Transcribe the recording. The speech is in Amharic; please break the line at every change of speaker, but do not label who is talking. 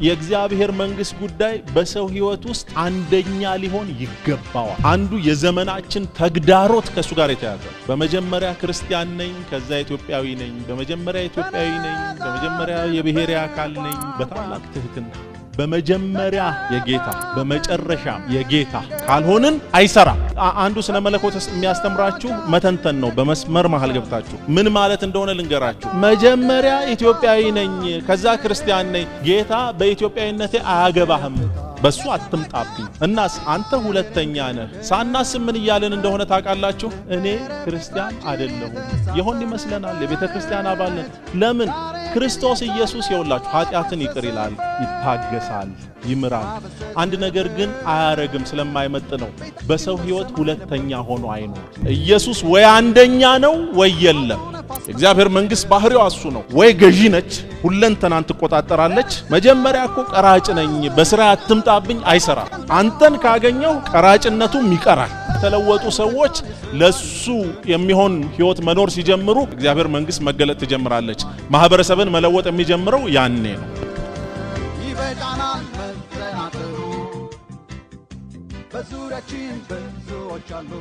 የእግዚአብሔር መንግስት ጉዳይ በሰው ህይወት ውስጥ አንደኛ ሊሆን ይገባዋል። አንዱ የዘመናችን ተግዳሮት ከሱ ጋር የተያዘ በመጀመሪያ ክርስቲያን ነኝ፣ ከዛ ኢትዮጵያዊ ነኝ፣ በመጀመሪያ ኢትዮጵያዊ ነኝ፣ በመጀመሪያ የብሔሬ አካል ነኝ። በታላቅ ትህትና በመጀመሪያ የጌታ በመጨረሻም የጌታ ካልሆንን አይሰራም። አንዱ ስለ መለኮት የሚያስተምራችሁ መተንተን ነው። በመስመር መሃል ገብታችሁ ምን ማለት እንደሆነ ልንገራችሁ። መጀመሪያ ኢትዮጵያዊ ነኝ፣ ከዛ ክርስቲያን ነኝ። ጌታ በኢትዮጵያዊነቴ አያገባህም፣ በሱ አትምጣብኝ። እናስ አንተ ሁለተኛ ነህ። ሳናስብ ምን እያልን እንደሆነ ታውቃላችሁ? እኔ ክርስቲያን አይደለሁም ይሆን ይመስለናል። የቤተ ክርስቲያን አባል ነን። ለምን? ክርስቶስ ኢየሱስ ይውላችሁ ኃጢአትን ይቅር ይላል፣ ይታገሳል፣ ይምራል። አንድ ነገር ግን አያረግም ስለማይመጥ ነው። በሰው ህይወት ሁለተኛ ሆኖ አይኖር። ኢየሱስ ወይ አንደኛ ነው ወይ የለም። እግዚአብሔር መንግስት ባህሪው እሱ ነው። ወይ ገዢ ነች፣ ሁለንተናን ትቆጣጠራለች። መጀመሪያ እኮ ቀራጭ ነኝ፣ በስራ አትምጣብኝ አይሰራም። አንተን ካገኘው ቀራጭነቱም ይቀራል። የተለወጡ ሰዎች ለሱ የሚሆን ህይወት መኖር ሲጀምሩ እግዚአብሔር መንግስት መገለጥ ትጀምራለች። ማህበረሰብን መለወጥ የሚጀምረው ያኔ ነው። ይበቃናል መዘናጠሩ በዙሪያችን ብዙዎች አሉ።